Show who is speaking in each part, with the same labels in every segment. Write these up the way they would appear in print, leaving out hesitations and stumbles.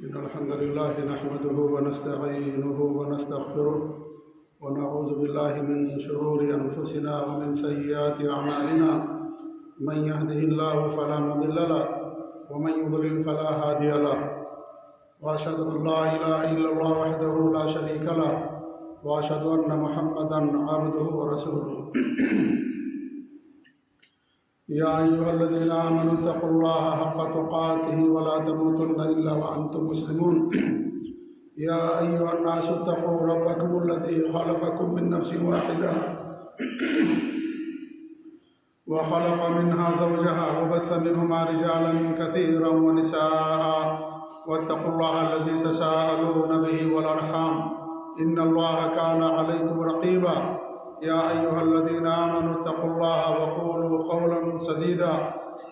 Speaker 1: إن الحمد لله نحمده ونستعينه ونستغفره ونعوذ بالله من شرور أنفسنا ومن سيئات أعمالنا من يهده الله فلا مضل له ومن يضلل فلا هادي له وأشهد أن لا إله إلا الله وحده لا شريك له وأشهد أن محمدا عبده ورسوله يا أيها الذين آمنوا اتقوا الله حق تقاته ولا تموتن إلا وأنتم مسلمون يا أيها الناس اتقوا ربكم الذي خلقكم من نفس واحدة وخلق منها زوجها وبث منهما رجالا كثيرا ونساء واتقوا الله الذي تساءلون به والأرحام إن الله كان عليكم رقيبا يا أيها الذين آمنوا اتقوا الله وقولوا قولا سديدا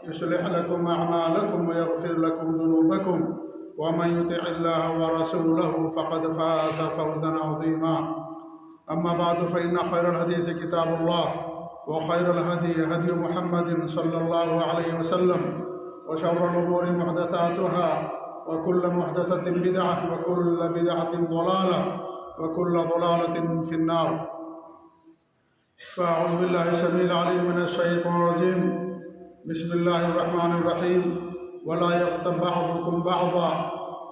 Speaker 1: يصلح لكم أعمالكم ويغفر لكم ذنوبكم ومن يطع الله ورسوله فقد فاز فوزا عظيما أما بعد فإن خير الحديث كتاب الله وخير الهدي هدي محمد صلى الله عليه وسلم وشر الأمور محدثاتها وكل محدثة بدعة وكل بدعة ضلالة وكل ضلالة في النار فأعوذ بالله السميع العليم من الشيطان الرجيم بسم الله الرحمن الرحيم ولا يغتب بعضكم بعضا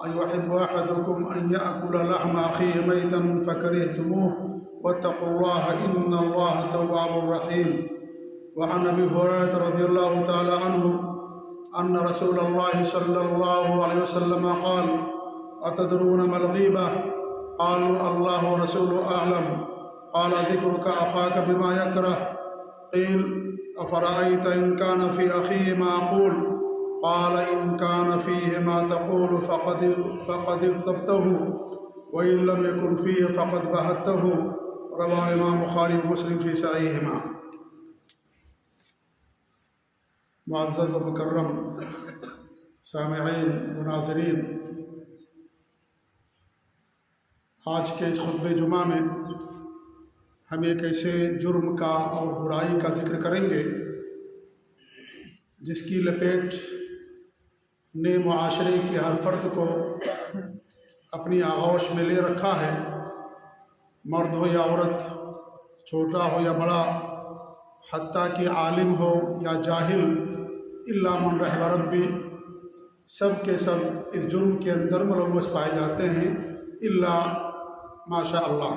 Speaker 1: أيحب أحدكم أن يأكل لحم أخيه ميتا فكرهتموه واتقوا الله إن الله تواب رحيم وعن أبي هريرة رضي الله تعالى عنه أن رسول الله صلى الله عليه وسلم قال أتدرون ما الغيبة قالوا الله ورسوله أعلم قال ذكرك أخاك بما يكره قيل أفرأيت إن كان في أخيه ما أقول قال إن كان فيه ما تقول فقد اغتبته وإن لم يكن فيه فقد بهته رواه الإمام بخاری ومسلم في صحیحہما۔ معزز و مکرم سامعین و ناظرین، آج کے اس خطبہ جمعہ میں ہم ایک ایسے جرم کا اور برائی کا ذکر کریں گے جس کی لپیٹ نے معاشرے کے ہر فرد کو اپنی آغوش میں لے رکھا ہے، مرد ہو یا عورت، چھوٹا ہو یا بڑا، حتیٰ کہ عالم ہو یا جاہل، الا من رحم ربی، سب کے سب اس جرم کے اندر ملوث پائے جاتے ہیں الا ماشاء اللہ۔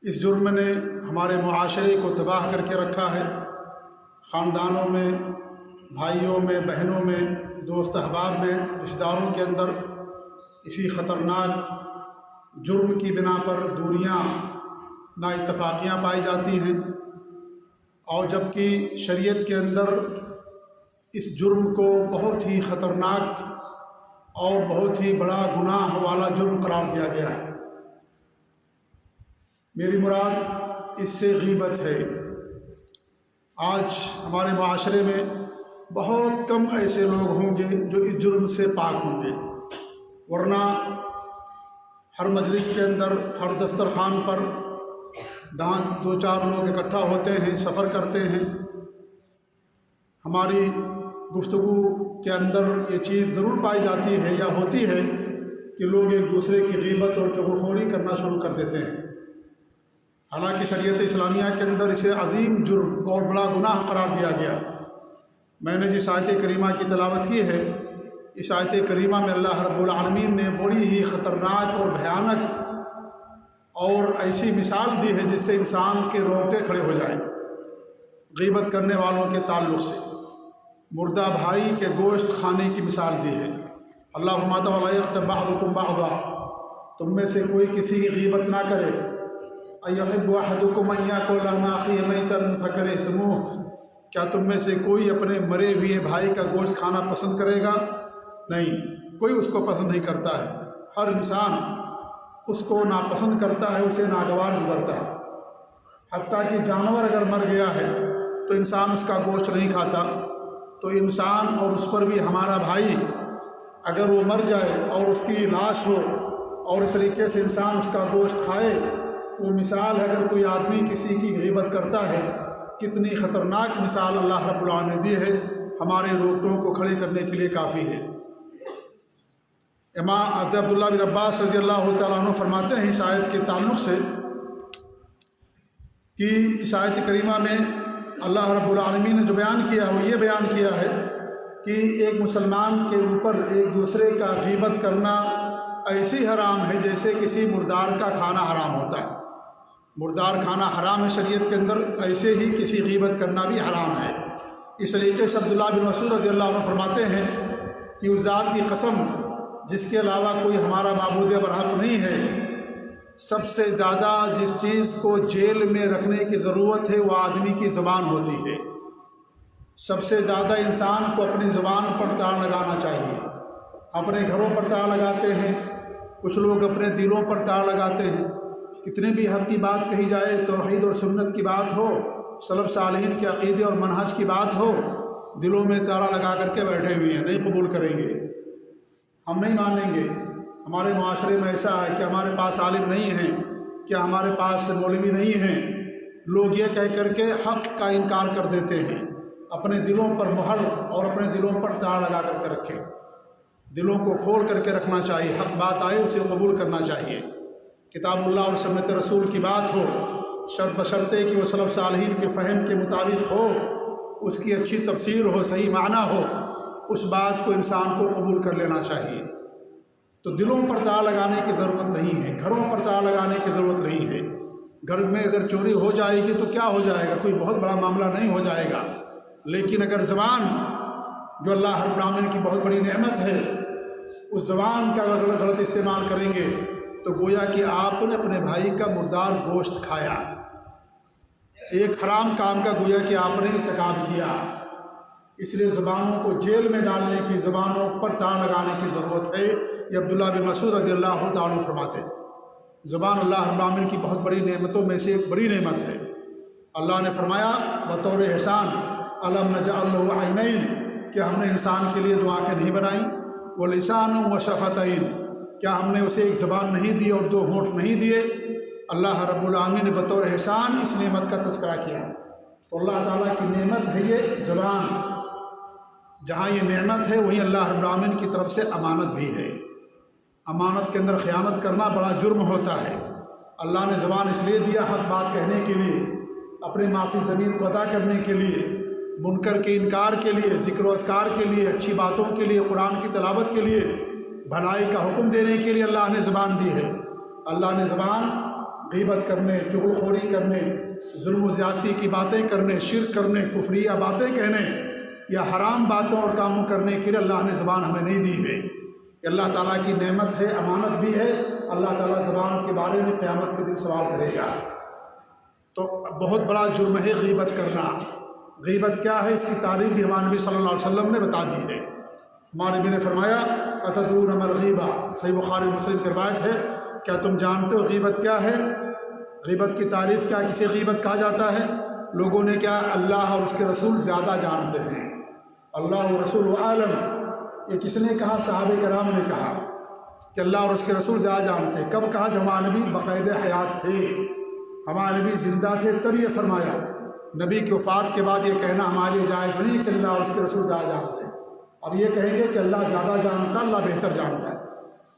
Speaker 1: اس جرم نے ہمارے معاشرے کو تباہ کر کے رکھا ہے، خاندانوں میں، بھائیوں میں، بہنوں میں، دوست احباب میں، رشتہ داروں کے اندر اسی خطرناک جرم کی بنا پر دوریاں، نا اتفاقیاں پائی جاتی ہیں، اور جبکہ شریعت کے اندر اس جرم کو بہت ہی خطرناک اور بہت ہی بڑا گناہ والا جرم قرار دیا گیا ہے۔ میری مراد اس سے غیبت ہے۔ آج ہمارے معاشرے میں بہت کم ایسے لوگ ہوں گے جو اس جرم سے پاک ہوں گے، ورنہ ہر مجلس کے اندر، ہر دسترخوان پر دو چار لوگ اکٹھا ہوتے ہیں، سفر کرتے ہیں، ہماری گفتگو کے اندر یہ چیز ضرور پائی جاتی ہے یا ہوتی ہے کہ لوگ ایک دوسرے کی غیبت اور چغلخوری کرنا شروع کر دیتے ہیں، حالانکہ شریعت اسلامیہ کے اندر اسے عظیم جرم اور بڑا گناہ قرار دیا گیا۔ میں نے جس آیت کریمہ کی تلاوت کی ہے، اس آیت کریمہ میں اللہ رب العالمین نے بڑی ہی خطرناک اور بھیانک اور ایسی مثال دی ہے جس سے انسان کے رونگٹے کھڑے ہو جائیں۔ غیبت کرنے والوں کے تعلق سے مردہ بھائی کے گوشت کھانے کی مثال دی ہے۔ اللہ فرماتا ہے وَلَا يَغْتَب بَعْضُكُمْ بَعْضًا، تم میں سے کوئی کسی کی غیبت نہ کرے۔ أَيُحِبُّ أَحَدُكُمْ أَن يَأْكُلَ لَحْمَ أَخِيهِ مَيْتًا فَكَرِهْتُمُوهُ، کیا تم میں سے کوئی اپنے مرے ہوئے بھائی کا گوشت کھانا پسند کرے گا؟ نہیں، کوئی اس کو پسند نہیں کرتا ہے، ہر انسان اس کو ناپسند کرتا ہے، اسے ناگوار گزرتا ہے۔ حتیٰ کہ جانور اگر مر گیا ہے تو انسان اس کا گوشت نہیں کھاتا، تو انسان اور اس پر بھی ہمارا بھائی اگر وہ مر جائے اور اس کی لاش ہو اور اس طریقے سے انسان اس کا گوشت کھائے، وہ مثال ہے اگر کوئی آدمی کسی کی غیبت کرتا ہے، کتنی خطرناک مثال اللہ رب العالمین نے دی ہے، ہمارے روٹوں کو کھڑے کرنے کے لیے کافی ہے۔ امام حضرت عبداللہ بن عباس رضی اللہ تعالیٰ عنہ فرماتے ہیں اس آیت کے تعلق سے کہ اس آیت کریمہ میں اللہ رب العالمین نے جو بیان کیا ہے وہ یہ بیان کیا ہے کہ ایک مسلمان کے اوپر ایک دوسرے کا غیبت کرنا ایسی حرام ہے جیسے کسی مردار کا کھانا حرام ہوتا ہے۔ مردار کھانا حرام ہے شریعت کے اندر، ایسے ہی کسی غیبت کرنا بھی حرام ہے۔ اس طریقے سے عبداللہ بن مسعود رضی اللہ عنہ فرماتے ہیں کہ اس ذات کی قسم جس کے علاوہ کوئی ہمارا معبود برحق نہیں ہے، سب سے زیادہ جس چیز کو جیل میں رکھنے کی ضرورت ہے وہ آدمی کی زبان ہوتی ہے۔ سب سے زیادہ انسان کو اپنی زبان پر تاڑ لگانا چاہیے۔ اپنے گھروں پر تاڑ لگاتے ہیں، کچھ لوگ اپنے دلوں پر تاڑ لگاتے ہیں۔ کتنے بھی حق کی بات کہی جائے، توحید اور سنت کی بات ہو، سلف صالحین کے عقیدے اور منہج کی بات ہو، دلوں میں تاڑا لگا کر کے بیٹھے ہوئے ہیں، نہیں قبول کریں گے، ہم نہیں مانیں گے۔ ہمارے معاشرے میں ایسا ہے کہ ہمارے پاس عالم نہیں ہیں، کیا ہمارے پاس مولوی نہیں ہیں، لوگ یہ کہہ کر کے حق کا انکار کر دیتے ہیں۔ اپنے دلوں پر مہر اور اپنے دلوں پر تاڑ لگا کر کے رکھیں۔ دلوں کو کھول کر کے رکھنا چاہیے، حق بات آئے اسے قبول کرنا چاہیے۔ کتاب اللہ اور سنت رسول کی بات ہو، شرط بشرطے کہ وہ سلف صالحین کے فہم کے مطابق ہو، اس کی اچھی تفسیر ہو، صحیح معنی ہو، اس بات کو انسان کو قبول کر لینا چاہیے۔ تو دلوں پر تاڑ لگانے کی ضرورت نہیں ہے، گھروں پر تاڑ لگانے کی ضرورت نہیں ہے۔ گھر میں اگر چوری ہو جائے گی تو کیا ہو جائے گا، کوئی بہت بڑا معاملہ نہیں ہو جائے گا، لیکن اگر زبان جو اللہ رب العالمین کی بہت بڑی نعمت ہے، اس زبان کا اگر غلط استعمال کریں گے تو گویا کہ آپ نے اپنے بھائی کا مردار گوشت کھایا، ایک حرام کام کا گویا کہ آپ نے ارتکاب کیا۔ اس لیے زبانوں کو جیل میں ڈالنے کی، زبانوں پر تاڑ لگانے کی ضرورت ہے۔ یہ عبداللہ بن مسعود رضی اللہ تعالیٰ عنہ فرماتے ہیں زبان اللہ رب العالمین کی بہت بڑی نعمتوں میں سے ایک بڑی نعمت ہے۔ اللہ نے فرمایا بطور احسان الم نجعل لہ عینین، کیا ہم نے انسان کے لیے دو آنکھیں نہیں بنائیں، ولسانا وشفتین، کیا ہم نے اسے ایک زبان نہیں دی اور دو ہونٹ نہیں دیے۔ اللہ رب العالمین نے بطور احسان اس نعمت کا تذکرہ کیا۔ تو اللہ تعالیٰ کی نعمت ہے یہ زبان، جہاں یہ نعمت ہے وہیں اللہ رب العالمین کی طرف سے امانت بھی ہے۔ امانت کے اندر خیانت کرنا بڑا جرم ہوتا ہے۔ اللہ نے زبان اس لیے دیا حق بات کہنے کے لیے، اپنے معافی ضمیر کو ادا کرنے کے لیے، منکر کے انکار کے لیے، ذکر و اذکار کے لیے، اچھی باتوں کے لیے، قرآن کی تلاوت کے لیے، بھلائی کا حکم دینے کے لیے اللہ نے زبان دی ہے۔ اللہ نے زبان غیبت کرنے، چغل خوری کرنے، ظلم و زیادتی کی باتیں کرنے، شرک کرنے، کفریہ باتیں کہنے یا حرام باتوں اور کاموں کرنے کے لیے اللہ نے زبان ہمیں نہیں دی ہے۔ یہ اللہ تعالیٰ کی نعمت ہے، امانت بھی ہے۔ اللہ تعالیٰ زبان کے بارے میں قیامت کے دن سوال کرے گا۔ تو بہت بڑا جرم ہے غیبت کرنا۔ غیبت کیا ہے، اس کی تعریف بھی ہمارے نبی صلی اللہ علیہ وسلم نے بتا دی ہے۔ ہمارے نبی نے فرمایا اتدرون ما الغیبہ، صحیح بخاری مسلم کی روایت ہے، کیا تم جانتے ہو غیبت کیا ہے؟ غیبت کی تعریف کیا، کسے غیبت کہا جاتا ہے؟ لوگوں نے کیا اللہ اور اس کے رسول زیادہ جانتے ہیں، اللہ و رسول عالم۔ یہ کس نے کہا؟ صحابہ کرام نے کہا کہ اللہ اور اس کے رسول زیادہ جانتے ہیں۔ کب کہا؟ جب ہمارے نبی باقاعد حیات تھے، ہمارے نبی زندہ تھے، تب یہ فرمایا۔ نبی کی وفات کے بعد یہ کہنا ہمارے لیے جائز نہیں کہ اللہ اور اس کے رسول زیادہ جانتے ہیں۔ اب یہ کہیں گے کہ اللہ زیادہ جانتا، اللہ بہتر جانتا ہے۔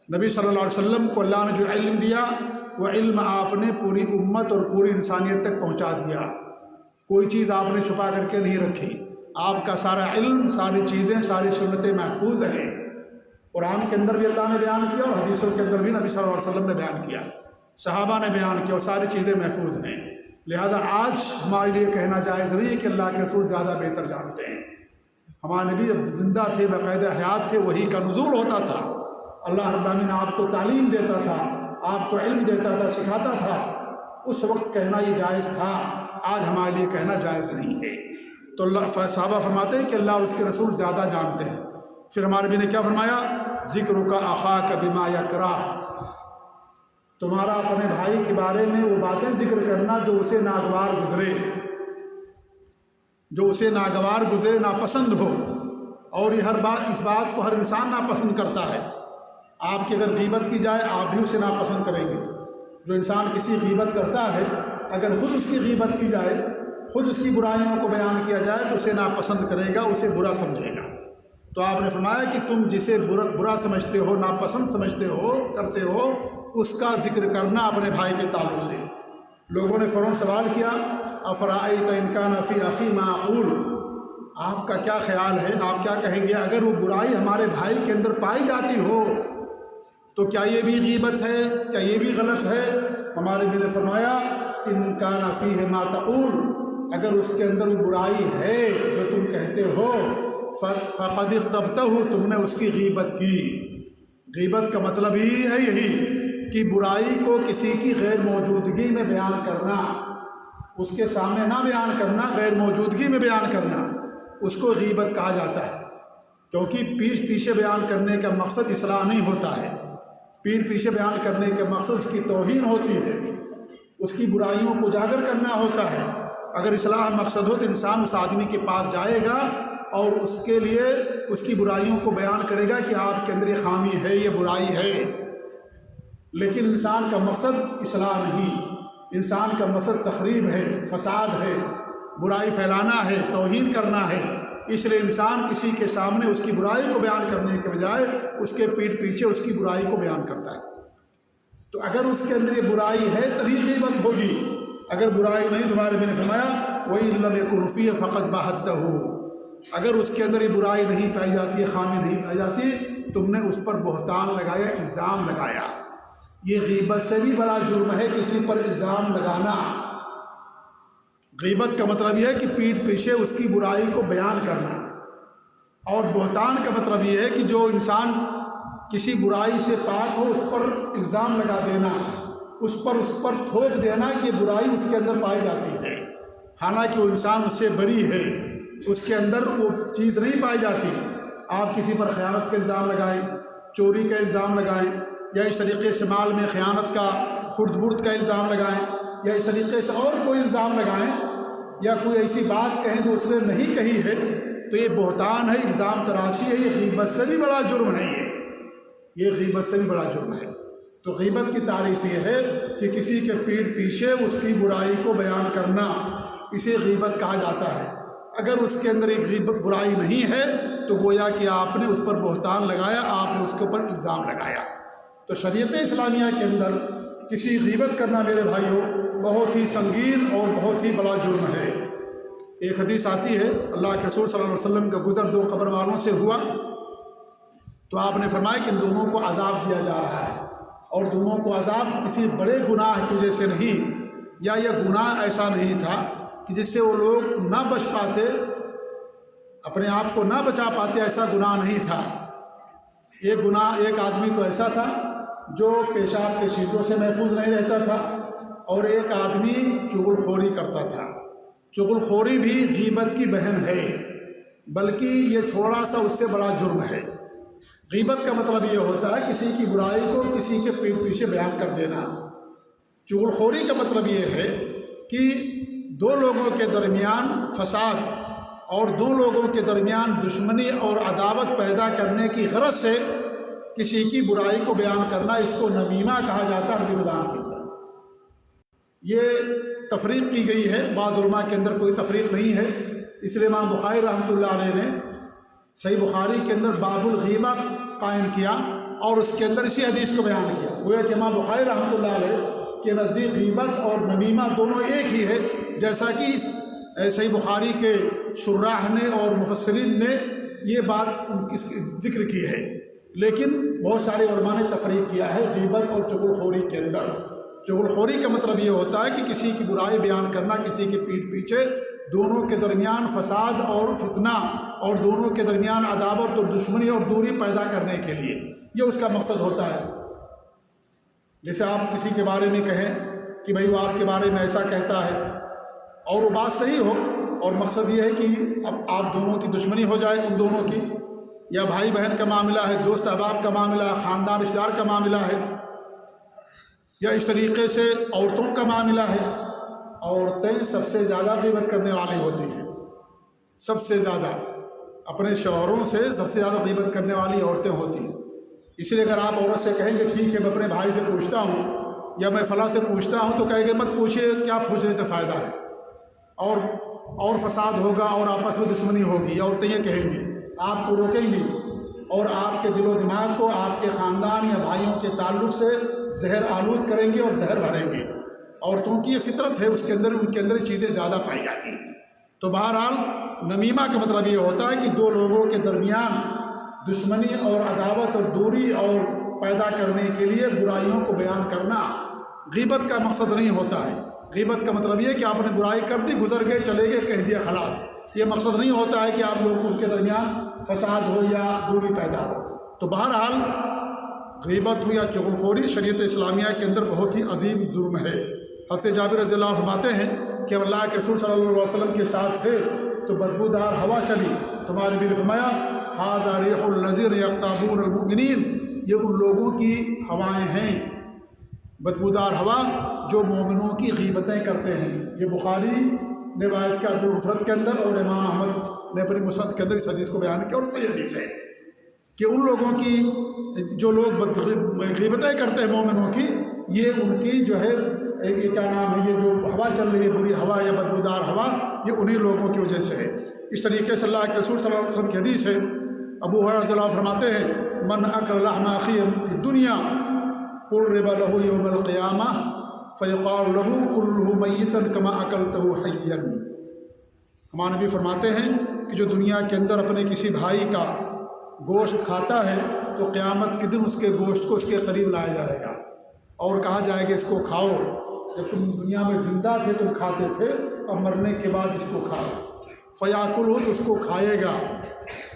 Speaker 1: نبی صلی اللہ علیہ وسلم کو اللہ نے جو علم دیا وہ علم آپ نے پوری امت اور پوری انسانیت تک پہنچا دیا، کوئی چیز آپ نے چھپا کر کے نہیں رکھی۔ آپ کا سارا علم، ساری چیزیں، ساری سنتیں محفوظ ہیں۔ قرآن کے اندر بھی اللہ نے بیان کیا اور حدیثوں کے اندر بھی نبی صلی اللہ علیہ وسلم نے بیان کیا، صحابہ نے بیان کیا، اور ساری چیزیں محفوظ ہیں۔ لہذا آج ہمارے لیے کہنا جائز نہیں ہے کہ اللہ کے رسول زیادہ بہتر جانتے ہیں۔ ہمارے نبی جب زندہ تھے، باقاعدہ حیات تھے، وحی کا نزول ہوتا تھا، اللہ رب العالمین آپ کو تعلیم دیتا تھا، آپ کو علم دیتا تھا، سکھاتا تھا، اس وقت کہنا یہ جائز تھا۔ آج ہمارے لیے کہنا جائز نہیں ہے۔ تو اللہ صحابہ فرماتے ہیں کہ اللہ اور اس کے رسول زیادہ جانتے ہیں۔ پھر ہمارے نبی نے کیا فرمایا؟ ذکر کا اخاک بما یکرہ، تمہارا اپنے بھائی کے بارے میں وہ باتیں ذکر کرنا جو اسے ناگوار گزرے، جو اسے ناگوار گزرے، ناپسند ہو۔ اور یہ ہر بات، اس بات کو ہر انسان ناپسند کرتا ہے۔ آپ کی اگر غیبت کی جائے آپ بھی اسے ناپسند کریں گے۔ جو انسان کسی غیبت کرتا ہے، اگر خود اس کی غیبت کی جائے، خود اس کی برائیوں کو بیان کیا جائے تو اسے ناپسند کرے گا، اسے برا سمجھے گا۔ تو آپ نے فرمایا کہ تم جسے برا سمجھتے ہو، ناپسند سمجھتے ہو، کرتے ہو، اس کا ذکر کرنا اپنے بھائی کے تعلق سے۔ لوگوں نے فوراً سوال کیا افرأیت ان کان فی اخی ما اقول، آپ کا کیا خیال ہے، آپ کیا کہیں گے اگر وہ برائی ہمارے بھائی کے اندر پائی جاتی ہو تو کیا یہ بھی غیبت ہے، کیا یہ بھی غلط ہے؟ ہمارے نبی نے فرمایا ان کان فیہ ما تقول، اگر اس کے اندر وہ برائی ہے جو تم کہتے ہو فقد اغتبتہ، تم نے اس کی غیبت کی۔ غیبت کا مطلب ہی ہے یہی کہ برائی کو کسی کی غیر موجودگی میں بیان کرنا، اس کے سامنے نہ بیان کرنا، غیر موجودگی میں بیان کرنا، اس کو غیبت کہا جاتا ہے۔ کیونکہ پیچھے بیان کرنے کا مقصد اصلاح نہیں ہوتا ہے، پیچھے بیان کرنے کا مقصد اس کی توہین ہوتی ہے، اس کی برائیوں کو اجاگر کرنا ہوتا ہے۔ اگر اصلاح مقصد ہو تو انسان اس آدمی کے پاس جائے گا اور اس کے لیے اس کی برائیوں کو بیان کرے گا کہ آپ کے اندر یہ خامی ہے، یہ برائی ہے۔ لیکن انسان کا مقصد اصلاح نہیں، انسان کا مقصد تخریب ہے، فساد ہے، برائی پھیلانا ہے، توہین کرنا ہے۔ اس لیے انسان کسی کے سامنے اس کی برائی کو بیان کرنے کے بجائے اس کے پیٹھ پیچھے اس کی برائی کو بیان کرتا ہے۔ تو اگر اس کے اندر یہ برائی ہے تبھی غیبت ہوگی، اگر برائی نہیں، تمہارے نبی نے فرمایا وَإِن لَّمْ يَكُنْ فِيهِ فَقَدْ بَهَتَّهُ، اگر اس کے اندر یہ برائی نہیں پائی جاتی ہے، خامی نہیں پائی جاتی، تم نے اس پر بہتان لگایا، الزام لگایا۔ یہ غیبت سے بھی بڑا جرم ہے کسی پر الزام لگانا۔ غیبت کا مطلب یہ ہے کہ پیٹھ پیچھے اس کی برائی کو بیان کرنا، اور بہتان کا مطلب یہ ہے کہ جو انسان کسی برائی سے پاک ہو اس پر الزام لگا دینا، اس پر تھوپ دینا کہ برائی اس کے اندر پائی جاتی ہے، حالانکہ وہ انسان اس سے بری ہے، اس کے اندر وہ چیز نہیں پائی جاتی۔ آپ کسی پر خیانت کا الزام لگائیں، چوری کا الزام لگائیں، یا اس طریقے سے مال میں خیانت کا، خرد برد کا الزام لگائیں، یا اس طریقے سے اور کوئی الزام لگائیں، یا کوئی ایسی بات کہیں جو اس نے نہیں کہی ہے، تو یہ بہتان ہے، الزام تراشی ہے، یہ غیبت سے بھی بڑا جرم ہے، یہ غیبت سے بھی بڑا جرم ہے۔ تو غیبت کی تعریف یہ ہے کہ کسی کے پیٹھ پیچھے اس کی برائی کو بیان کرنا، اسے غیبت کہا جاتا ہے۔ اگر اس کے اندر ایک غیبت برائی نہیں ہے تو گویا کہ آپ نے اس پر بہتان لگایا، آپ نے اس کے اوپر الزام لگایا۔ تو شریعت اسلامیہ کے اندر کسی غیبت کرنا میرے بھائیوں بہت ہی سنگین اور بہت ہی بڑا جرم ہے۔ ایک حدیث آتی ہے، اللہ کے رسول صلی اللہ علیہ وسلم کا گزر دو قبر والوں سے ہوا، تو آپ نے فرمایا کہ ان دونوں کو عذاب دیا جا رہا ہے، اور دونوں کو عذاب کسی بڑے گناہ کی وجہ سے نہیں، یا یہ گناہ ایسا نہیں تھا کہ جس سے وہ لوگ نہ بچ پاتے، اپنے آپ کو نہ بچا پاتے، ایسا گناہ نہیں تھا۔ ایک آدمی تو ایسا تھا جو پیشاب کے چھینٹوں سے محفوظ نہیں رہتا تھا، اور ایک آدمی چغل خوری کرتا تھا۔ چغل خوری بھی غیبت کی بہن ہے، بلکہ یہ تھوڑا سا اس سے بڑا جرم ہے۔ غیبت کا مطلب یہ ہوتا ہے کسی کی برائی کو کسی کے پیٹھ پیچھے بیان کر دینا۔ چغل خوری کا مطلب یہ ہے کہ دو لوگوں کے درمیان فساد اور دو لوگوں کے درمیان دشمنی اور عداوت پیدا کرنے کی غرض سے کسی کی برائی کو بیان کرنا، اس کو نمیمہ کہا جاتا ہے عربی زبان کے اندر۔ یہ تفریق کی گئی ہے، بعض علماء کے اندر کوئی تفریق نہیں ہے، اس لیے امام بخاری رحمۃ اللہ علیہ نے صحیح بخاری کے اندر باب الغیبہ قائم کیا اور اس کے اندر اسی حدیث کو بیان کیا۔ گویا کہ امام بخاری رحمۃ اللہ علیہ کے نزدیک غیبت اور نمیمہ دونوں ایک ہی ہے، جیسا کہ صحیح بخاری کے شراح نے اور مفسرین نے یہ بات ذکر کی ہے، لیکن بہت سارے علماء نے تفریق کیا ہے غیبت اور چغل خوری کے اندر۔ چغل خوری کا مطلب یہ ہوتا ہے کہ کسی کی برائی بیان کرنا، کسی کے پیٹھ پیچھے، دونوں کے درمیان فساد اور فتنہ اور دونوں کے درمیان عداوت اور دشمنی اور دوری پیدا کرنے کے لیے، یہ اس کا مقصد ہوتا ہے۔ جیسے آپ کسی کے بارے میں کہیں کہ بھئی وہ آپ کے بارے میں ایسا کہتا ہے، اور وہ بات صحیح ہو، اور مقصد یہ ہے کہ اب آپ دونوں کی دشمنی ہو جائے، ان دونوں کی، یا بھائی بہن کا معاملہ ہے، دوست احباب کا معاملہ ہے، خاندان رشتہ دار کا معاملہ ہے، یا اس طریقے سے عورتوں کا معاملہ ہے۔ عورتیں سب سے زیادہ غیبت کرنے والی ہوتی ہیں، سب سے زیادہ اپنے شوہروں سے سب سے زیادہ غیبت کرنے والی عورتیں ہوتی ہیں۔ اس لیے اگر آپ عورت سے کہیں گے ٹھیک ہے میں اپنے بھائی سے پوچھتا ہوں یا میں فلاں سے پوچھتا ہوں، تو کہے گے مت پوچھیے، کیا پوچھنے سے فائدہ ہے، اور فساد ہوگا اور آپس میں دشمنی ہوگی، عورتیں یہ کہیں گی۔ آپ کو روکیں گی اور آپ کے دل و دماغ کو آپ کے خاندان یا بھائیوں کے تعلق سے زہر آلود کریں گے اور زہر بھریں گے۔ عورتوں کی یہ فطرت ہے، اس کے اندر ان کے اندر یہ چیزیں زیادہ پائی جاتی ہیں۔ تو بہرحال نمیمہ کا مطلب یہ ہوتا ہے کہ دو لوگوں کے درمیان دشمنی اور عداوت اور دوری اور پیدا کرنے کے لیے برائیوں کو بیان کرنا غیبت کا مقصد نہیں ہوتا ہے۔ غیبت کا مطلب یہ کہ آپ نے برائی کر دی، گزر گئے، چلے گئے، کہہ دیا، خلاص۔ یہ مقصد نہیں ہوتا ہے کہ آپ لوگوں کے درمیان فساد ہو یا دوری پیدا ہو۔ تو بہرحال غیبت ہو یا چغلخوری شریعت اسلامیہ کے اندر بہت ہی عظیم جرم ہے۔ حضرت جابر رضی اللہ عنہ فرماتے ہیں کہ اللہ کے رسول صلی اللہ علیہ وسلم کے ساتھ تھے تو بدبودار ہوا چلی، تو ہمارے نبی نے فرمایا ھذا ریح الذین یغتابون المؤمنین، یہ ان لوگوں کی ہوائیں ہیں، بدبودار ہوا جو مومنوں کی غیبتیں کرتے ہیں۔ یہ بخاری نے روایت کے ادب المفرد کے اندر اور امام احمد نے اپنی مسند کے اندر اس حدیث کو بیان کیا، اور صحیح حدیث ہے کہ ان لوگوں کی جو لوگ غیبتیں کرتے ہیں مومنوں کی، یہ ان کی جو ہے یہ کیا نام ہے، یہ جو ہوا چل رہی ہے بری ہوا یا بدبودار ہوا، یہ انہی لوگوں کی وجہ سے ہے۔ اس طریقے سے اللہ کے رسول صلی اللہ علیہ وسلم کی حدیث ہے، ابو ہریرہ رضی اللہ عنہ فرماتے ہیں من اکل لحم اخیہ فی الدنیا قرب له یوم القیامہ فیقال له کلہ میتا کما اکلتہ حیا۔ ہمارے نبی فرماتے ہیں کہ جو دنیا کے اندر اپنے کسی بھائی کا گوشت کھاتا ہے تو قیامت کے دن اس کے گوشت کو اس کے قریب لایا جائے گا اور کہا جائے گا اس کو کھاؤ، جب تم دنیا میں زندہ تھے تم کھاتے تھے، اب مرنے کے بعد اس کو کھاؤ۔ فیاکلہ، اس کو کھائے گا،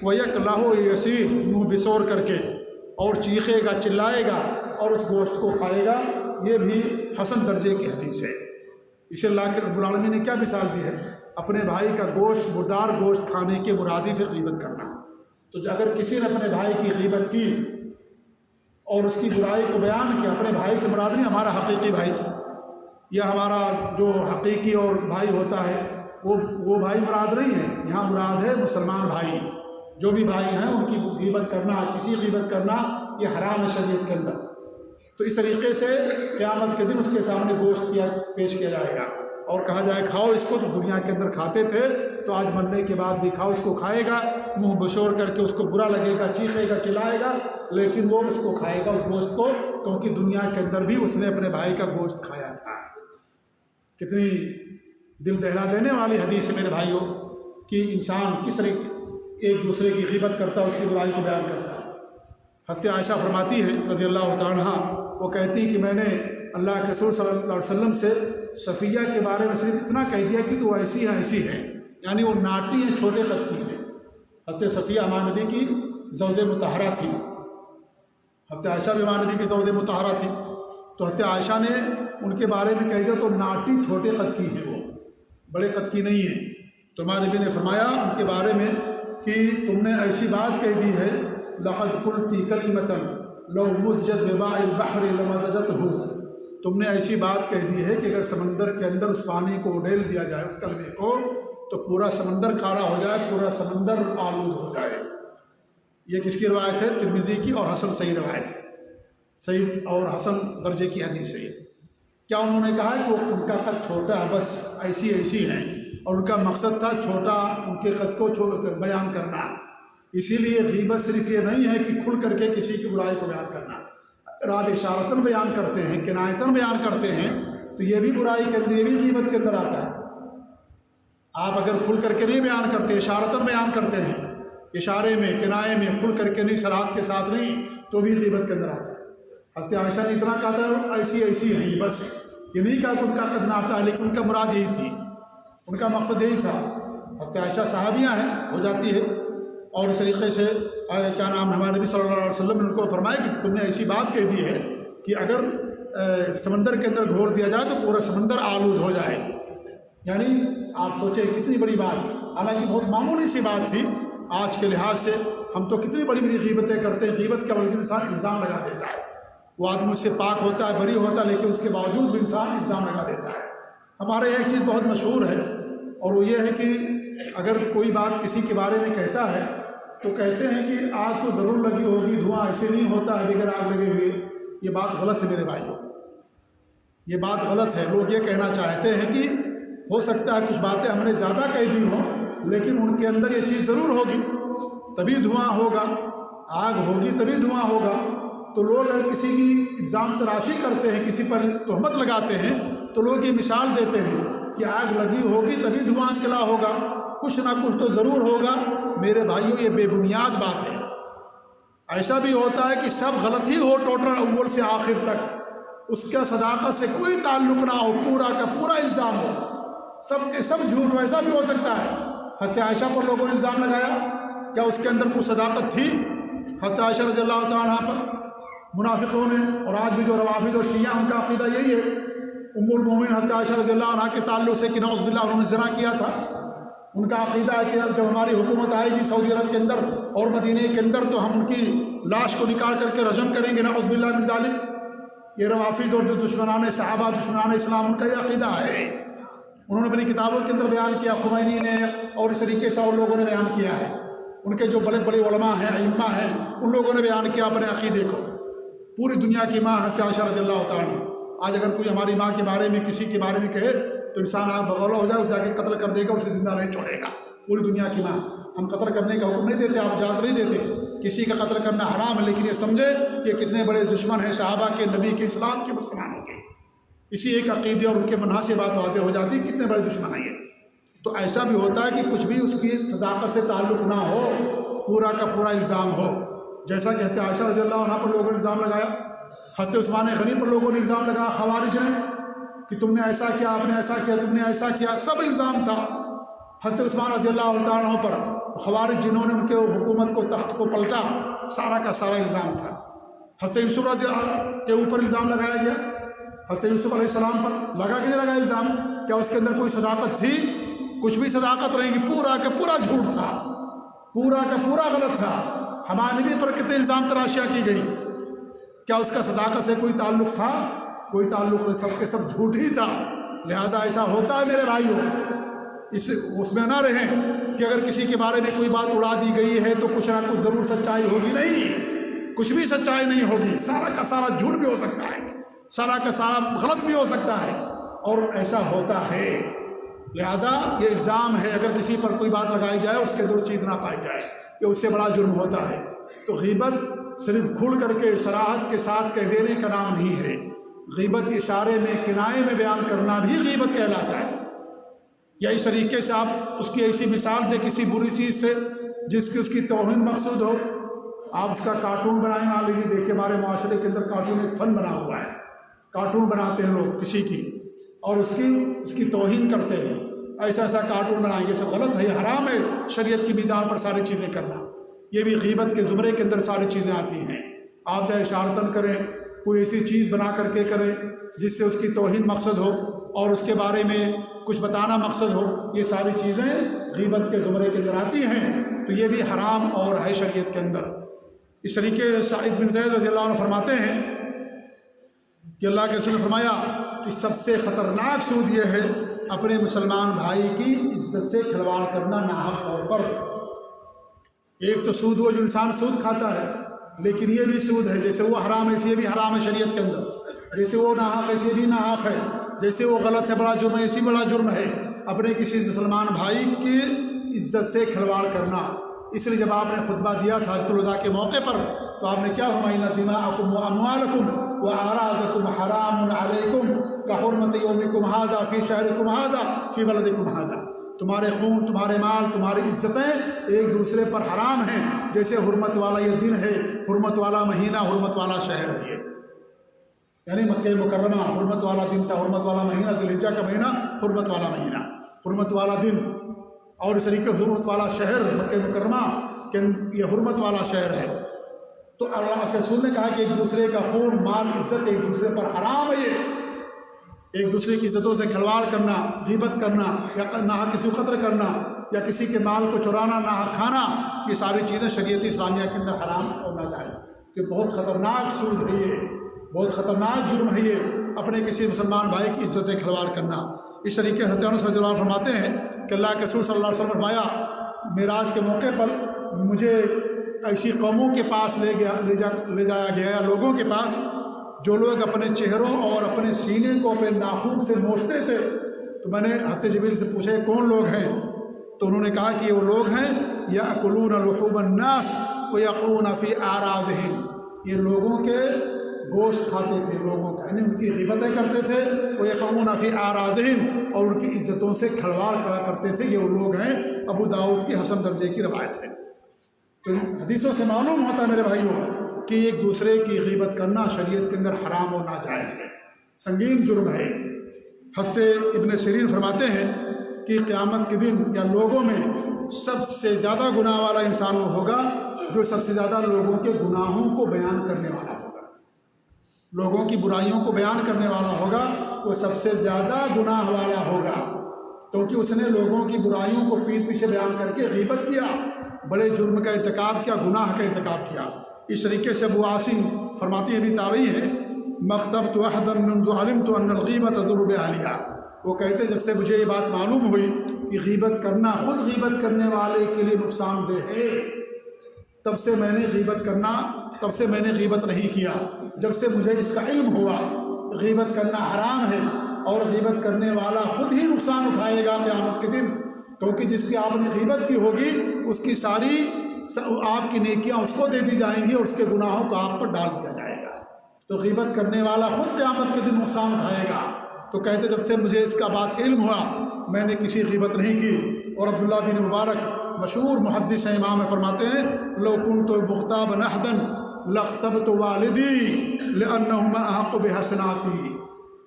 Speaker 1: ویکلہ یسیح، منہ بسور کر کے، اور چیخے گا، چلائے گا اور اس گوشت کو کھائے گا۔ یہ بھی حسن درجے کی حدیث ہے۔ اسے اللہ کے رب العالمین نے کیا مثال دی ہے؟ اپنے بھائی کا گوشت، مردار گوشت کھانے کے مرادی سے غیبت کرنا۔ تو اگر کسی نے اپنے بھائی کی غیبت کی اور اس کی برائی کو بیان کیا، اپنے بھائی سے مراد نہیں ہمارا حقیقی بھائی یا ہمارا جو حقیقی اور بھائی ہوتا ہے وہ بھائی مراد نہیں ہے، یہاں مراد ہے مسلمان بھائی، جو بھی بھائی ہیں ان کی غیبت کرنا، کسی غیبت کرنا یہ حرام ہے شریعت کے اندر۔ تو اس طریقے سے قیامت کے دن اس کے سامنے گوشت پیش کیا جائے گا اور کہا جائے کھاؤ اس کو، تو دنیا کے اندر کھاتے تھے تو آج مرنے کے بعد بھی کھاؤ۔ اس کو کھائے گا، منہ بشور کر کے، اس کو برا لگے گا، چیخے گا، چلائے گا، لیکن وہ اس کو کھائے گا، اس گوشت کو، کیونکہ دنیا کے اندر بھی اس نے اپنے بھائی کا گوشت کھایا تھا۔ کتنی دل دہلا دینے والی حدیث ہے میرے بھائیوں کہ انسان کس طریقے ایک دوسرے کی غیبت کرتا ہے، اس کی برائی کو بیان کرتا ہے۔ حضرت عائشہ فرماتی ہے رضی اللہ تعالی عنہا، وہ کہتی کہ میں نے اللہ کے رسول صلی اللہ علیہ وسلم سے صفیہ کے بارے میں صرف اتنا کہہ دیا کہ تو ایسی ہے ایسی ہے، یعنی وہ ناٹی ہیں، چھوٹے قد کی ہیں۔ حضرت صفیہ ہمارے نبی کی زوج مطہرہ تھی، حضرت عائشہ بھی ہمارے نبی کی زوج مطہرہ تھی، تو حضرت عائشہ نے ان کے بارے میں کہہ دیا تو ناٹی چھوٹے قد کی ہیں، وہ بڑے قد کی نہیں ہیں۔ تو ہمارے نبی نے فرمایا ان کے بارے میں کہ تم نے ایسی بات کہہ دی ہے لقد قلتی کلمۃ لو مزجت بماء البحر لمزجته، تم نے ایسی بات کہہ دی ہے کہ اگر سمندر کے اندر اس پانی کو اڈیل دیا جائے، اس کلمے کو، تو پورا سمندر کھارا ہو جائے، پورا سمندر آلود ہو جائے۔ یہ کس کی روایت ہے؟ ترمذی کی، اور حسن صحیح روایت ہے، صحیح اور حسن درجے کی حدیث ہے۔ کیا انہوں نے کہا کہ وہ ان کا قد چھوٹا ہے، بس ایسی ایسی ہیں، اور ان کا مقصد تھا چھوٹا ان کے قد کو بیان کرنا۔ اسی لیے غیبت صرف یہ نہیں ہے کہ کھل کر کے کسی کی برائی کو بیان کرنا، اگر آپ اشارتاً بیان کرتے ہیں، کنایتاً بیان کرتے ہیں، تو یہ بھی برائی کے اندر، یہ بھی غیبت کے اندر آتا ہے۔ آپ اگر کھل کر کے نہیں بیان کرتے، اشارتاً بیان کرتے ہیں، اشارے میں، کنائے میں، کھل کر کے نہیں، صراحت کے ساتھ نہیں، تو بھی غیبت کے اندر آتا ہے۔ حضرت عائشہ نے اتنا کہا تھا ایسی ایسی ہیں، بس یہ نہیں کہا کہ ان کا قد ناٹا ہے، لیکن ان کا مراد یہی تھی، ان کا مقصد یہی تھا۔ حضرت عائشہ صحابیہ ہیں، ہو جاتی ہے، اور اس طریقے سے کیا نام ہے، ہمارے نبی صلی اللہ علیہ وسلم نے ان کو فرمایا کہ تم نے ایسی بات کہہ دی ہے کہ اگر سمندر کے اندر گھول دیا جائے تو پورا سمندر آلود ہو جائے۔ یعنی آپ سوچیں کتنی بڑی بات، حالانکہ بہت معمولی سی بات تھی، آج کے لحاظ سے ہم تو کتنی بڑی بڑی غیبتیں کرتے ہیں، غیبت کا وجہ انسان الزام لگا دیتا ہے، وہ آدمی اس سے پاک ہوتا ہے، بری ہوتا ہے، لیکن اس کے باوجود بھی انسان الزام لگا دیتا ہے۔ ہمارے یہاں ایک چیز بہت مشہور ہے، اور وہ یہ ہے کہ اگر کوئی بات کسی کے بارے میں کہتا ہے تو کہتے ہیں کہ آگ تو ضرور لگی ہوگی، دھواں ایسے نہیں ہوتا ہے بغیر آگ لگے ہوئے۔ یہ بات غلط ہے میرے بھائیوں، یہ بات غلط ہے۔ لوگ یہ کہنا چاہتے ہیں کہ ہو سکتا ہے کچھ باتیں ہم نے زیادہ کہہ دی ہوں، لیکن ان کے اندر یہ چیز ضرور ہوگی۔ تبھی دھواں ہوگا، آگ ہوگی تبھی دھواں ہوگا۔ تو لوگ اگر کسی کی الزام تراشی کرتے ہیں، کسی پر تہمت لگاتے ہیں، تو لوگ یہ مثال دیتے ہیں کہ آگ لگی ہوگی تبھی دھواں نکلا ہوگا، کچھ نہ کچھ تو ضرور ہوگا۔ میرے بھائیوں، یہ بے بنیاد بات ہے۔ ایسا بھی ہوتا ہے کہ سب غلط ہی ہو، ٹوٹل اول سے آخر تک، اس کا صداقت سے کوئی تعلق نہ ہو، پورا کا پورا الزام ہو، سب کے سب جھوٹ ہو، ایسا بھی ہو سکتا ہے۔ حضرت عائشہ پر لوگوں نے الزام لگایا، کیا اس کے اندر کوئی صداقت تھی؟ حضرت عائشہ رضی اللہ تعالیٰ عنہ پر منافقوں نے، اور آج بھی جو روافض اور شیعہ ان کا عقیدہ یہی ہے، ام المومنین حضرت عائشہ رضی اللہ عنہ کے تعلق سے کہ نعوذ باللہ انہوں نے زنا کیا تھا، ان کا عقیدہ ہے کہ جب ہماری حکومت آئے گی سعودی عرب کے اندر اور مدینہ کے اندر تو ہم ان کی لاش کو نکال کر کے رجم کریں گے، نعوذ باللہ من ذالک۔ یہ روافض اور جو دشمنان صحابہ، دشمنان اسلام، ان کا یہ عقیدہ ہے۔ انہوں نے اپنی کتابوں کے اندر بیان کیا، خمینی نے اور اس طریقے سے اور لوگوں نے بیان کیا ہے، ان کے جو بڑے بڑے علماء ہیں، ائمہ ہیں، ان لوگوں نے بیان کیا اپنے عقیدے کو۔ پوری دنیا کی ماں حضرت عائشہ رضی اللہ تعالیٰ عنہ۔ آج اگر کوئی ہماری ماں کے بارے میں، کسی کے بارے میں کہے تو انسان آپ بغولہ ہو جائے، اسے آ کے قتل کر دے گا، اسے زندہ نہیں چھوڑے گا۔ پوری دنیا کی ماں۔ ہم قتل کرنے کا حکم نہیں دیتے، آپ اجازت نہیں دیتے، کسی کا قتل کرنا حرام ہے، لیکن یہ سمجھے کہ کتنے بڑے دشمن ہیں صحابہ کے، نبی کے، اسلام کے، مسلمانوں کے۔ اسی ایک عقیدے اور ان کے منہج سے بات واضح ہو جاتی ہے کتنے بڑے دشمن ہیں یہ۔ تو ایسا بھی ہوتا ہے کہ کچھ بھی اس کی صداقت سے تعلق نہ ہو، پورا کا پورا الزام ہو، جیسا کہ حضرت عائشہ رضی اللہ عنہ پر لوگوں نے الزام لگایا، حضرت عثمان غنی پر لوگوں نے الزام لگایا، خوارج نے، کہ تم نے ایسا کیا، آپ نے ایسا کیا، تم نے ایسا کیا، سب الزام تھا حضرت عثمان رضی اللہ تعالیٰ عنہ پر۔ خوارج جنہوں نے ان کے حکومت کو، تخت کو پلٹا، سارا کا سارا الزام تھا۔ حضرت یوسف رضی اللہ کے اوپر الزام لگایا گیا، حضرت یوسف علیہ السلام پر لگا کہ نہیں لگا الزام؟ کیا اس کے اندر کوئی صداقت تھی؟ کچھ بھی صداقت رہے گی، پورا کا پورا جھوٹ تھا، پورا کا پورا غلط تھا۔ ہمارے نبی پر کتنے الزام تراشیاں کی گئی، کیا اس کا صداقت سے کوئی تعلق تھا؟ کوئی تعلق نہیں، سب کے سب جھوٹ ہی تھا۔ لہذا ایسا ہوتا ہے میرے بھائیوں، اس میں نہ رہیں کہ اگر کسی کے بارے میں کوئی بات اڑا دی گئی ہے تو کچھ نہ کچھ ضرور سچائی ہوگی، نہیں، کچھ بھی سچائی نہیں ہوگی، سارا کا سارا جھوٹ بھی ہو سکتا ہے، سارا کا سارا غلط بھی ہو سکتا ہے، اور ایسا ہوتا ہے۔ لہذا یہ الزام ہے، اگر کسی پر کوئی بات لگائی جائے، اس کے دو چیز نہ پائی جائے، کہ اس سے بڑا جرم ہوتا ہے۔ تو غیبت صرف کھل کر کے صراحت کے ساتھ کہہ دینے کا نام نہیں ہے، غیبت اشارے میں، کنائے میں بیان کرنا بھی غیبت کہلاتا ہے۔ یا اس طریقے سے آپ اس کی ایسی مثال دیں کسی بری چیز سے جس کی اس کی توہین مقصود ہو، آپ اس کا کارٹون بنائیں، مان لیجیے، دیکھیں ہمارے معاشرے کے اندر کارٹون ایک فن بنا ہوا ہے، کارٹون بناتے ہیں لوگ کسی کی اور اس کی توہین کرتے ہیں، ایسا ایسا کارٹون بنائیں گے، سب غلط ہے، یہ حرام ہے شریعت کی میدان پر ساری چیزیں کرنا۔ یہ بھی غیبت کے زمرے کے اندر ساری چیزیں آتی ہیں۔ آپ چاہے اشارتاً کریں، کوئی ایسی چیز بنا کر کے کریں جس سے اس کی توہین مقصد ہو اور اس کے بارے میں کچھ بتانا مقصد ہو، یہ ساری چیزیں غیبت کے زمرے کے اندر آتی ہیں، تو یہ بھی حرام اور ہے شریعت کے اندر۔ اس طریقے سعید بن زید رضی اللہ عنہ فرماتے ہیں کہ اللہ کے رسول نے فرمایا کہ سب سے خطرناک سود یہ ہے اپنے مسلمان بھائی کی عزت سے کھلواڑ کرنا ناحق طور پر۔ ایک تو سود وہ جو انسان سود کھاتا ہے، لیکن یہ بھی سود ہے، جیسے وہ حرام ہے ایسے یہ بھی حرام ہے شریعت کے اندر، جیسے وہ ناحق ہے ایسے بھی ناحق ہے، جیسے وہ غلط ہے بڑا جرم ہے ایسی بڑا جرم ہے اپنے کسی مسلمان بھائی کی عزت سے کھلواڑ کرنا۔ اس لیے جب آپ نے خطبہ دیا تھا حجۃ الوداع کے موقع پر تو آپ نے کیا فرمایا؟ ان دماءکم واموالکم واعراضکم حرام علیکم کحرمت یومکم ھذا فی شہرکم ھذا فی بلدکم ھذا۔ تمہارے خون، تمہارے مال، تمہاری عزتیں ایک دوسرے پر حرام ہیں، جیسے حرمت والا یہ دن ہے، حرمت والا مہینہ، حرمت والا شہر ہے۔ یہ یعنی مکہ مکرمہ حرمت والا دن تھا، حرمت والا مہینہ، ذی الحجہ کا مہینہ حرمت والا مہینہ، حرمت والا دن، اور اس طریقے حرمت والا شہر مکہ مکرمہ کہ یہ حرمت والا شہر ہے۔ تو اللہ کے رسول نے کہا کہ ایک دوسرے کا خون، مال، عزت ایک دوسرے پر حرام ہے۔ یہ ایک دوسرے کی عزتوں سے کھلواڑ کرنا، غیبت کرنا، یا ناحق کسی کو قتل کرنا، یا کسی کے مال کو چرانا، ناحق کھانا، یہ ساری چیزیں شریعت اسلامیہ کے اندر حرام ہونا چاہیے، کہ بہت خطرناک سود ہے یہ، بہت خطرناک جرم ہے یہ، اپنے کسی مسلمان بھائی کی عزت سے کھلواڑ کرنا۔ اس طریقے سے حضرت انس رضی اللہ عنہ فرماتے ہیں کہ اللہ کے رسول صلی اللہ علیہ وسلم فرمایا معراج کے موقع پر مجھے ایسی قوموں کے پاس لے جایا گیا، لوگوں کے پاس جو لوگ اپنے چہروں اور اپنے سینے کو اپنے ناخن سے نوچتے تھے۔ تو میں نے حضرت جبریل سے پوچھا کون لوگ ہیں؟ تو انہوں نے کہا کہ یہ وہ لوگ ہیں یأکلون لحوم الناس ویقعون فی اعراضہم، یہ لوگوں کے گوشت کھاتے تھے، لوگوں کا یعنی ان کی غیبتیں کرتے تھے، ویقعون فی اعراضہم، اور ان کی عزتوں سے کھلواڑ کرا کرتے تھے۔ یہ وہ لوگ ہیں، ابو داؤد کی حسن درجے کی روایت ہے۔ تو حدیثوں سے معلوم ہوتا ہے میرے بھائیوں کہ ایک دوسرے کی غیبت کرنا شریعت کے اندر حرام اور ناجائز ہے، سنگین جرم ہے۔ حضرت ابن سیرین فرماتے ہیں کہ قیامت کے دن یا لوگوں میں سب سے زیادہ گناہ والا انسان وہ ہوگا جو سب سے زیادہ لوگوں کے گناہوں کو بیان کرنے والا ہوگا، لوگوں کی برائیوں کو بیان کرنے والا ہوگا، وہ سب سے زیادہ گناہ والا ہوگا، کیونکہ اس نے لوگوں کی برائیوں کو پیٹھ پیچھے بیان کر کے غیبت کیا، بڑے جرم کا ارتکاب کیا، گناہ کا ارتکاب کیا۔ اس طریقے سے ابو عاصم فرماتی ہیں، بھی تابعی ہے، مکتبت احدا منذ علمت ان الغیبۃ تضر باہلھا، وہ کہتے جب سے مجھے یہ بات معلوم ہوئی کہ غیبت کرنا خود غیبت کرنے والے کے لیے نقصان دہ ہے، تب سے میں نے غیبت نہیں کیا۔ جب سے مجھے اس کا علم ہوا غیبت کرنا حرام ہے اور غیبت کرنے والا خود ہی نقصان اٹھائے گا قیامت کے دن، کیونکہ جس کی آپ نے غیبت کی ہوگی اس کی ساری آپ کی نیکیاں اس کو دے دی جائیں گی اور اس کے گناہوں کو آپ پر ڈال دیا جائے گا۔ تو غیبت کرنے والا خود قیامت کے دن نقصان اٹھائے گا۔ تو کہتے جب سے مجھے اس کا بات کا علم ہوا میں نے کسی غیبت نہیں کی۔ اور عبداللہ بن مبارک مشہور محدث ہیں، امام فرماتے ہیں، لو کنت مغتابا احدا لاغتبت والدی لانہما احق بحسناتی،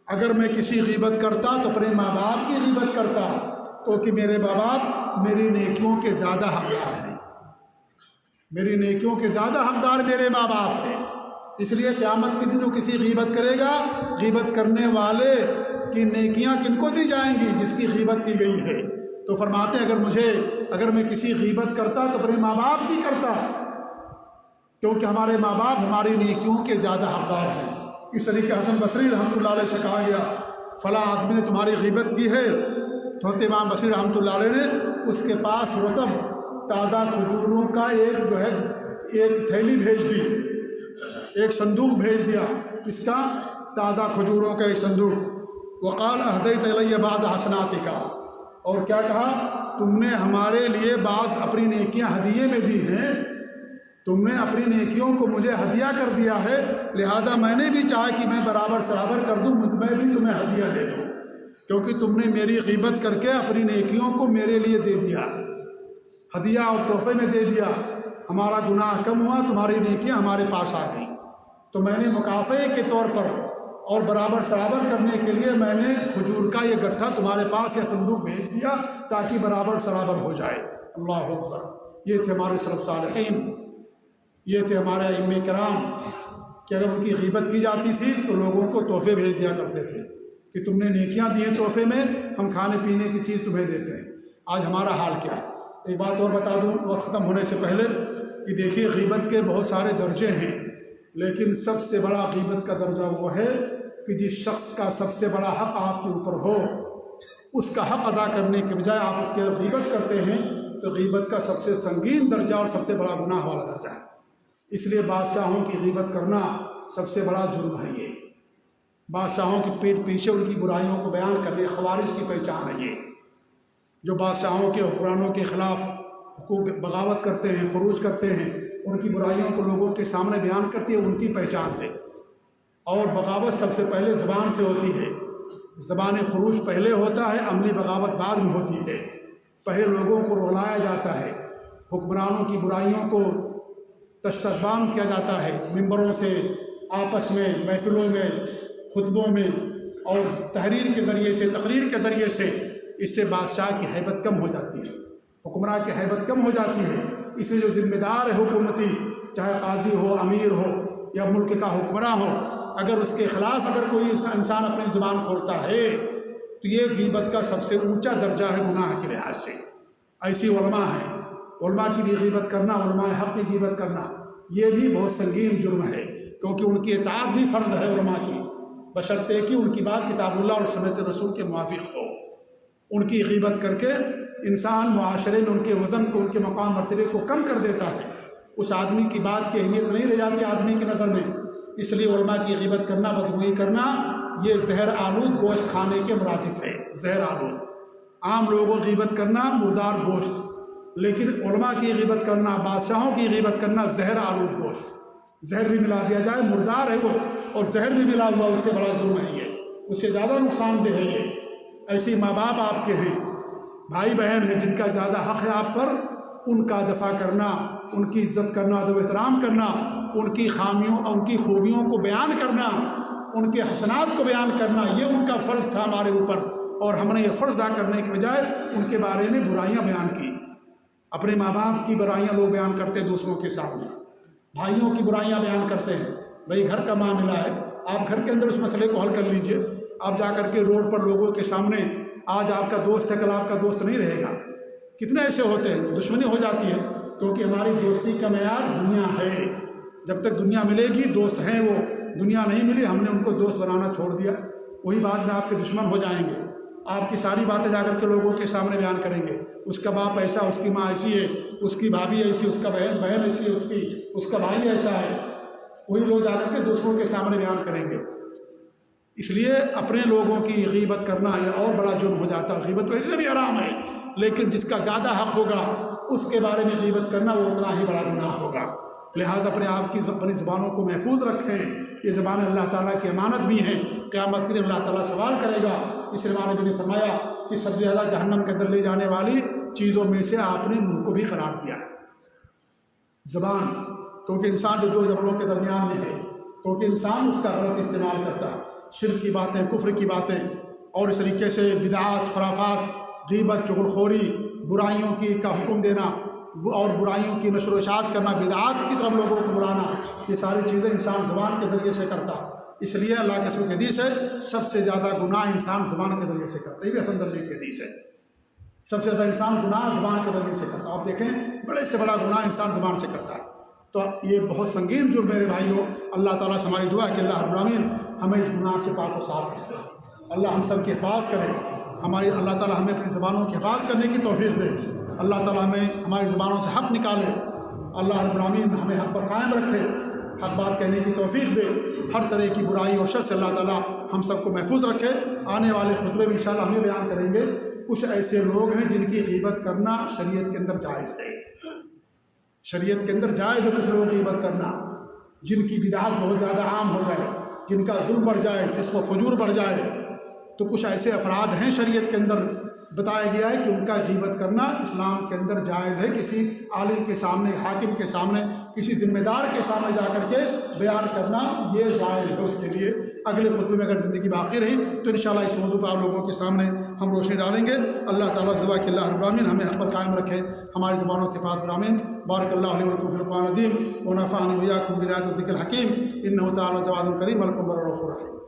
Speaker 1: اگر میں کسی غیبت کرتا تو اپنے ماں باپ کی غیبت کرتا، کیونکہ میرے ماں باپ میری نیکیوں کے زیادہ حقدار ہیں، میری نیکیوں کے زیادہ حقدار میرے ماں باپ ہیں۔ اس لیے قیامت کے دن جو کسی غیبت کرے گا، غیبت کرنے والے کی نیکیاں کن کو دی جائیں گی؟ جس کی غیبت کی گئی ہے۔ تو فرماتے ہیں اگر میں کسی غیبت کرتا تو اپنے ماں باپ کی کرتا، کیونکہ ہمارے ماں باپ ہماری نیکیوں کے زیادہ حقدار ہیں۔ اس طریقے حسن بصری رحمۃ اللہ علیہ سے کہا گیا فلاں آدمی نے تمہاری غیبت کی ہے، تو حضرت امام بصری رحمۃ اللہ علیہ نے اس کے پاس رطب تازہ کھجوروں کا ایک تھیلی بھیج دی، ایک صندوق بھیج دیا، اس کا تازہ کھجوروں کا ایک صندوق۔ وقال اہدیت الی بعض حسناتک، اور کیا کہا، تم نے ہمارے لیے بعض اپنی نیکیاں ہدیے میں دی ہیں، تم نے اپنی نیکیوں کو مجھے ہدیہ کر دیا ہے، لہذا میں نے بھی چاہا کہ میں برابر سرابر کر دوں، میں بھی تمہیں ہدیہ دے دوں، کیونکہ تم نے میری غیبت کر کے اپنی نیکیوں کو میرے لیے دے دیا، ہدیہ اور تحفے میں دے دیا، ہمارا گناہ کم ہوا، تمہاری نیکیاں ہمارے پاس آ گئیں، تو میں نے مکافئے کے طور پر اور برابر سرابر کرنے کے لیے میں نے کھجور کا یہ گٹھا تمہارے پاس یا صندوق بھیج دیا تاکہ برابر سرابر ہو جائے۔ اللہ اکبر۔ یہ تھے ہمارے سلف صالحین، یہ تھے ہمارے ائمہ کرام کہ اگر ان کی غیبت کی جاتی تھی تو لوگوں کو تحفے بھیج دیا کرتے تھے کہ تم نے نیکیاں دی ہیں تحفے میں، ہم کھانے پینے کی چیز تمہیں دیتے ہیں۔ آج ہمارا حال کیا؟ ایک بات اور بتا دوں وقت ختم ہونے سے پہلے کہ دیکھیے غیبت کے بہت سارے درجے ہیں، لیکن سب سے بڑا غیبت کا درجہ وہ ہے کہ جس شخص کا سب سے بڑا حق آپ کے اوپر ہو، اس کا حق ادا کرنے کے بجائے آپ اس کے غیبت کرتے ہیں، تو غیبت کا سب سے سنگین درجہ اور سب سے بڑا گناہ والا درجہ ہے۔ اس لیے بادشاہوں کی غیبت کرنا سب سے بڑا جرم ہے۔ یہ بادشاہوں کی پیٹھ پیچھے ان کی برائیوں کو بیان کرنے خوارج کی پہچان ہے۔ یہ جو بادشاہوں کے حکمرانوں کے خلاف حقوق بغاوت کرتے ہیں، خروج کرتے ہیں، ان کی برائیوں کو لوگوں کے سامنے بیان کرتی ہے، ان کی پہچان ہے۔ اور بغاوت سب سے پہلے زبان سے ہوتی ہے، زبان خروج پہلے ہوتا ہے، عملی بغاوت بعد میں ہوتی ہے۔ پہلے لوگوں کو رلایا جاتا ہے، حکمرانوں کی برائیوں کو تشتبان کیا جاتا ہے، ممبروں سے، آپس میں، محفلوں میں، خطبوں میں اور تحریر کے ذریعے سے، تقریر کے ذریعے سے۔ اس سے بادشاہ کی ہیبت کم ہو جاتی ہے، حکمراں کی ہیبت کم ہو جاتی ہے۔ اس لیے جو ذمہ دار ہے حکومتی، چاہے قاضی ہو، امیر ہو یا ملک کا حکمراں ہو، اگر اس کے خلاف اگر کوئی انسان اپنی زبان کھولتا ہے تو یہ غیبت کا سب سے اونچا درجہ ہے گناہ کے لحاظ سے۔ ایسی علماء ہیں، علماء کی بھی غیبت کرنا، علماء حق کی غیبت کرنا، یہ بھی بہت سنگین جرم ہے، کیونکہ ان کی اطاعت بھی فرض ہے علماء کی، بشرطے کہ ان کی بات کتاب اللہ اور سنت رسول کے موافق ہو۔ ان کی غیبت کر کے انسان معاشرے میں ان کے وزن کو، ان کے مقام مرتبے کو کم کر دیتا ہے، اس آدمی کی بات کی اہمیت نہیں رہ جاتی آدمی کی نظر میں۔ اس لیے علماء کی غیبت کرنا، بدگوئی کرنا، یہ زہر آلود گوشت کھانے کے مرادف ہے۔ زہر آلود عام لوگوں کی غیبت کرنا، مردار گوشت لیکن علماء کی غیبت کرنا، بادشاہوں کی غیبت کرنا زہر آلود گوشت، زہر بھی ملا دیا جائے، مردار ہے وہ اور زہر بھی ملا ہوا، اس سے بڑا جرم ہے یہ، اس سے زیادہ نقصان دہ ہے یہ۔ ایسی ماں باپ آپ کے ہیں، بھائی بہن ہیں جن کا زیادہ حق ہے آپ پر، ان کا دفاع کرنا، ان کی عزت کرنا، ادب و احترام کرنا، ان کی خامیوں اور ان کی خوبیوں کو بیان کرنا، ان کے حسنات کو بیان کرنا، یہ ان کا فرض تھا ہمارے اوپر، اور ہم نے یہ فرض ادا کرنے کے بجائے ان کے بارے میں برائیاں بیان کی۔ اپنے ماں باپ کی برائیاں لوگ بیان کرتے ہیں دوسروں کے سامنے، بھائیوں کی برائیاں بیان کرتے ہیں۔ بھائی گھر کا معاملہ ہے، آپ گھر کے اندر اس مسئلے کو حل کر لیجئے، آپ جا کر کے روڈ پر لوگوں کے سامنے، آج آپ کا دوست ہے کل آپ کا دوست نہیں رہے گا۔ کتنے ایسے ہوتے ہیں، دشمنی ہو جاتی ہے، کیونکہ ہماری دوستی کا معیار دنیا ہے۔ جب تک دنیا ملے گی دوست ہیں وہ، دنیا نہیں ملی ہم نے ان کو دوست بنانا چھوڑ دیا، وہی بعد میں آپ کے دشمن ہو جائیں گے۔ آپ کی ساری باتیں جا کر کے لوگوں کے سامنے بیان کریں گے، اس کا باپ ایسا، اس کی ماں ایسی ہے، اس کی بھابھی ایسی، اس کا بہن ایسی ہے، اس کا بھائی ایسا ہے، وہی لوگ جا کر کے دوسروں کے سامنے بیان کریں گے۔ اس لیے اپنے لوگوں کی غیبت کرنا یہ اور بڑا جرم ہو جاتا ہے۔ غیبت تو ایسے بھی حرام ہے، لیکن جس کا زیادہ حق ہوگا اس کے بارے میں غیبت کرنا وہ اتنا ہی بڑا گناہ ہوگا۔ لہٰذا اپنے آپ کی اپنی زبانوں کو محفوظ رکھیں، یہ زبانیں اللہ تعالیٰ کی امانت بھی ہیں، قیامت کے دن اللہ تعالیٰ سوال کرے گا۔ اس لیے ہمارے نبی نے فرمایا کہ سب سے زیادہ جہنم کے اندر لے جانے والی چیزوں میں سے آپ نے منہ کو بھی قرار دیا، زبان، کیونکہ انسان جو دو جبڑوں کے درمیان میں ہے، کیونکہ انسان اس کا غلط استعمال کرتا ہے، شرک کی باتیں، کفر کی باتیں، اور اس طریقے سے بدعات، خرافات، غیبت، چغلخوری، برائیوں کا حکم دینا اور برائیوں کی نشر و اشاعت کرنا، بدعات کی طرف لوگوں کو بلانا، یہ ساری چیزیں انسان زبان کے ذریعے سے کرتا۔ اس لیے اللہ کے رسول کی حدیث ہے سب سے زیادہ گناہ انسان زبان کے ذریعے سے کرتا ہے، یہ بھی حسن درجے کی حدیث ہے، سب سے زیادہ انسان گناہ زبان کے ذریعے سے کرتا ہے۔ آپ دیکھیں بڑے سے بڑا گناہ انسان زبان سے کرتا ہے، تو یہ بہت سنگین جرم میرے بھائیوں۔ اللہ تعالیٰ سے ہماری دعا ہے کہ اللہ رب العالمین ہمیں اس گناہ سے پاک و صاف رکھے، اللہ ہم سب کی حفاظت کرے، اللہ تعالیٰ ہمیں اپنی زبانوں کی حفاظت کرنے کی توفیق دے، اللہ تعالیٰ ہمیں ہماری زبانوں سے حق نکالے، اللہ رب العالمین ہمیں حق پر قائم رکھے، حق بات کہنے کی توفیق دے، ہر طرح کی برائی اور شر سے اللہ تعالیٰ ہم سب کو محفوظ رکھے۔ آنے والے خطبے میں انشاءاللہ ہمیں بیان کریں گے کچھ ایسے لوگ ہیں جن کی غیبت کرنا شریعت کے اندر جائز ہے، شریعت کے اندر جائز ہے کچھ لوگ غیبت کرنا، جن کی بدعات بہت زیادہ عام ہو جائے، جن کا ظلم بڑھ جائے، فسق و فجور بڑھ جائے، تو کچھ ایسے افراد ہیں شریعت کے اندر بتایا گیا ہے کہ ان کا غیبت کرنا اسلام کے اندر جائز ہے، کسی عالم کے سامنے، حاکم کے سامنے، کسی ذمہ دار کے سامنے جا کر کے بیان کرنا یہ جائز ہے اس کے لیے۔ اگلے خطبے میں اگر زندگی باقی رہی تو انشاءاللہ اس موضوع پر آپ لوگوں کے سامنے ہم روشنی ڈالیں گے۔ اللہ تعالیٰ سے دعا کہ اللہ رب العالمین ہمیں حق پر قائم رکھے، ہماری زبانوں کے حفاظت آمین۔ بارک اللہ علیہ ولکم فی القرآن العظیم ونفعنی وإیاکم بالآیات والذکر الحکیم، انہ تعالیٰ جواد کریم ولکم بر رؤوف رحیم۔